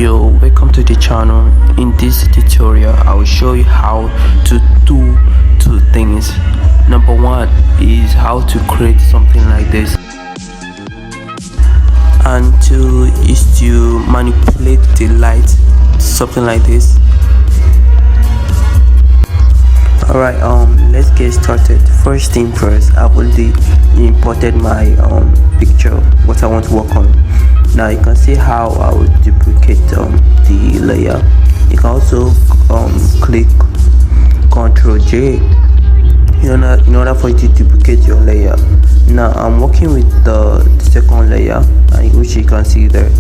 Yo, welcome to the channel. In this tutorial I will show you how to do two things. Number one is how to create something like this, and two is to manipulate the light, something like this. Alright, let's get started. First thing first, I've already imported my picture, what I want to work on. Now you can see how I will duplicate the layer. You can also click Ctrl J in order for you to duplicate your layer. Now I'm working with the second layer, which you can see there.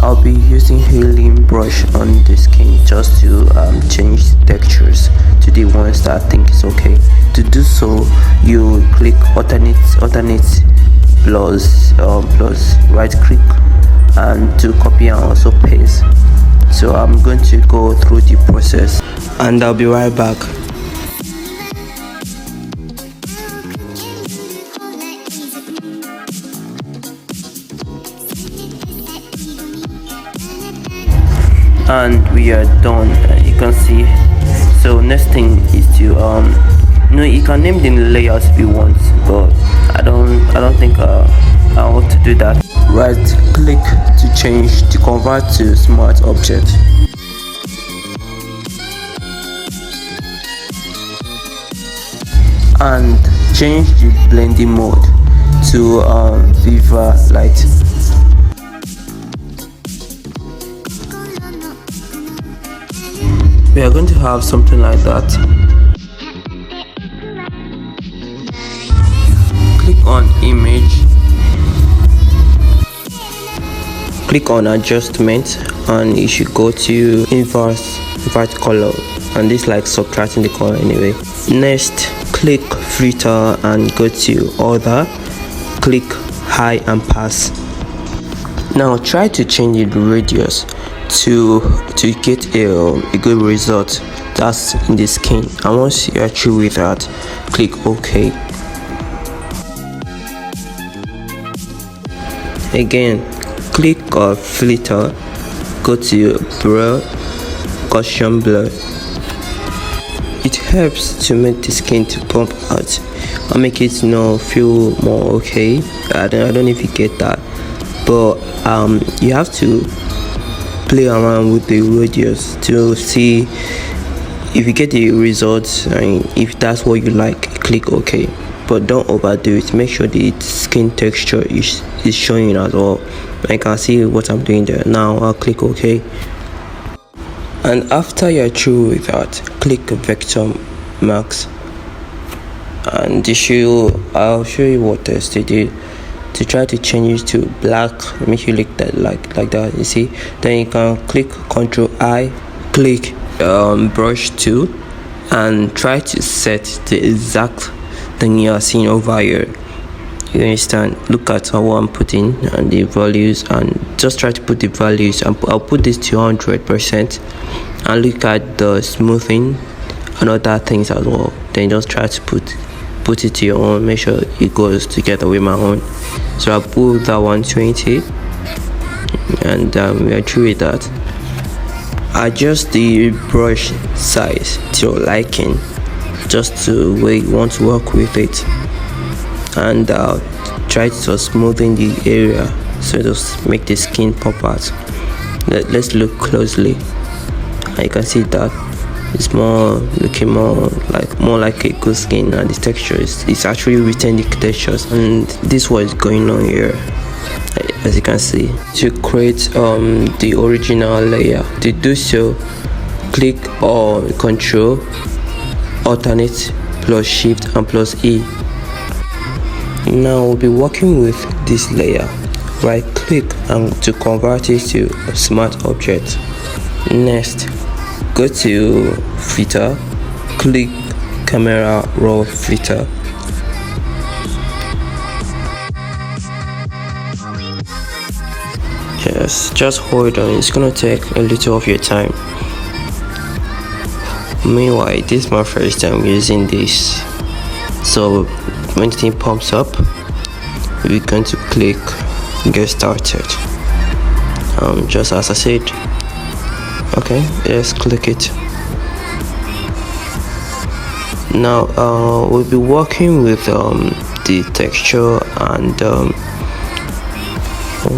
I'll be using healing brush on the skin just to change textures to the ones that I think is okay. To do so, you click alternate plus right click and to copy and also paste. So I'm going to go through the process and I'll be right back. And we are done, you can see. So next thing is to you can name the layers if you want, but I don't think I want to do that. Right click to convert to smart object, and change the blending mode to Viva Light. We are going to have something like that. Click on image, click on adjustment, and you should go to invert color, and this like subtracting the color anyway. Next, click filter and go to other, click high and pass. Now try to change the radius to get a good result that's in the skin, and once you are through with that, click OK. Again, click filter, go to blur, Gaussian blur. It helps to make the skin to pump out and make it feel more okay. I don't know if you get that, but you have to play around with the radius to see if you get the results, and if that's what you like, click OK. But don't overdo it. Make sure the skin texture is showing as well. I can see what I'm doing there. Now I'll click OK, and after you're through with that, click vector max, and I'll show you what test they did to try to change it to black, make you look that like that, you see. Then you can click Ctrl I, click brush tool, and try to set the exact thing you are seeing over here. You understand? Look at how I'm putting and the values, and just try to put the values, and I'll put this to 100%, and look at the smoothing and other things as well. Then just try to put it to your own, make sure it goes together with my own. So I'll put that 120, and we are through with that. Adjust the brush size to your liking, just to where you want to work with it, and try to smoothen the area so just make the skin pop out. Let's look closely, and you can see that it's looking more like a good skin, and the texture is actually retaining the textures, and this is what is going on here, as you can see. To create the original layer, to do so, click on Control, alternate plus Shift and plus E. Now we'll be working with this layer. Right click and to convert it to a smart object. Next, go to filter, click camera raw filter. Just hold on, it's gonna take a little of your time. Meanwhile, this is my first time using this, so when the thing pumps up, we're going to click get started, just as I said. Okay, let's click it. Now we'll be working with the texture and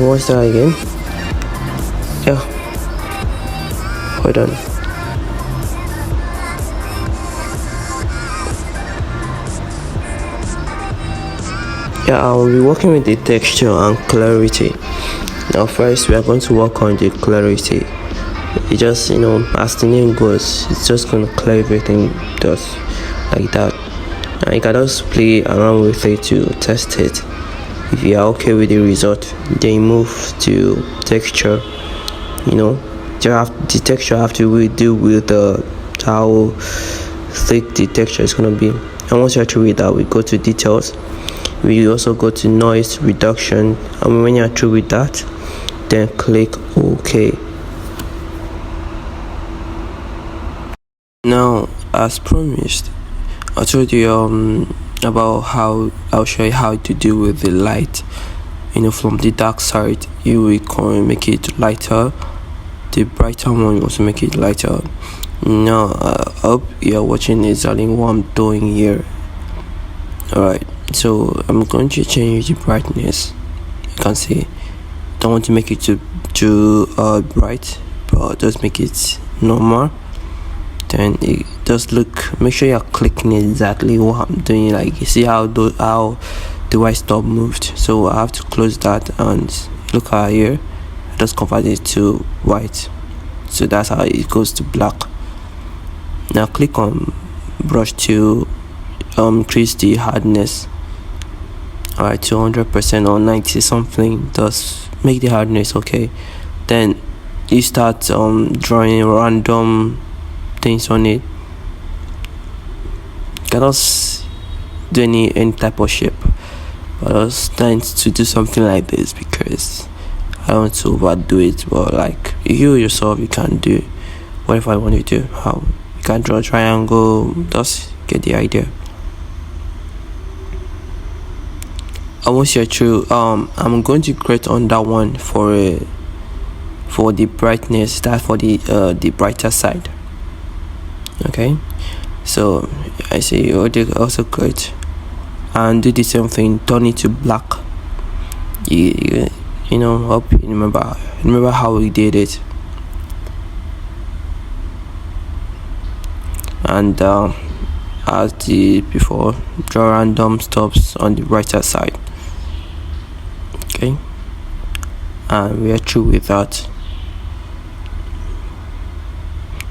what's that again? Yeah, hold on. Yeah, I'll be working with the texture and clarity. Now first we are going to work on the clarity. It just, as the name goes, it's just going to clear everything just like that. And you can just play around with it to test it. If you are okay with the result, then move to texture. The texture have to do with how thick the texture is going to be. And once you're through with that, we go to details. We also go to noise reduction, and when you're through with that, then click OK. Now, as promised, I told you about how I'll show you how to deal with the light. From the dark side, you will make it lighter. The brighter one, you also make it lighter. Now, I hope you're watching exactly what I'm doing here. Alright, so I'm going to change the brightness. You can see, don't want to make it too bright, but just make it normal. Then it just make sure you're clicking exactly what I'm doing. Like, you see how the white stop moved, so I have to close that, and look at here, I just convert it to white, so that's how it goes to black. Now click on brush to increase the hardness. Alright, 200% or 90 something, just make the hardness okay. Then you start drawing random things on it. You can just do any type of shape, but I was trying to do something like this because I don't want to overdo it. But like, you yourself, you can do whatever I want you to do. How you can draw a triangle, just get the idea. And once you're through, I'm going to create on that one for the brightness, that for the brighter side. Okay, so I say you also create and do the same thing, turn it to black. Hope you remember how we did it. And as before, draw random stops on the brighter side. Okay, and we are through with that.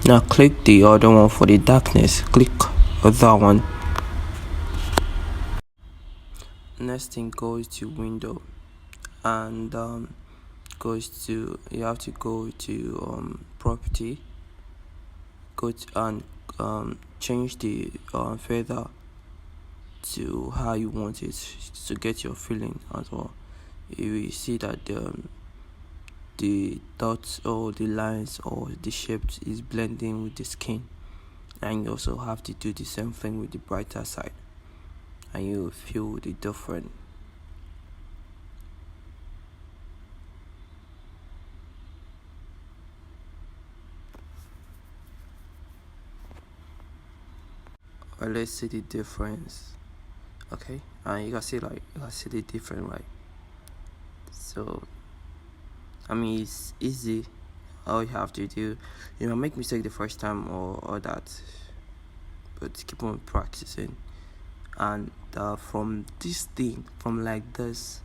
Now click the other one for the darkness. Click that one. Next thing, goes to window, and you have to go to property, go to, and change the feather to how you want it to get your feeling as well. You will see that the dots or the lines or the shapes is blending with the skin, and you also have to do the same thing with the brighter side, and you feel the difference. Well, let's see the difference. Okay, and you can see the difference, right? So I mean, it's easy. All you have to do, make mistake the first time or that, but keep on practicing. And from this thing, from like this,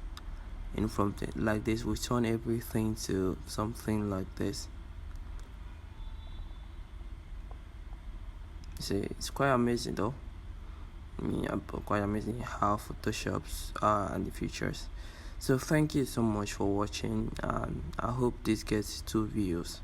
and from like this, we turn everything to something like this. See, it's quite amazing though. Quite amazing how Photoshops are and the features. So thank you so much for watching, and I hope this gets 2 views.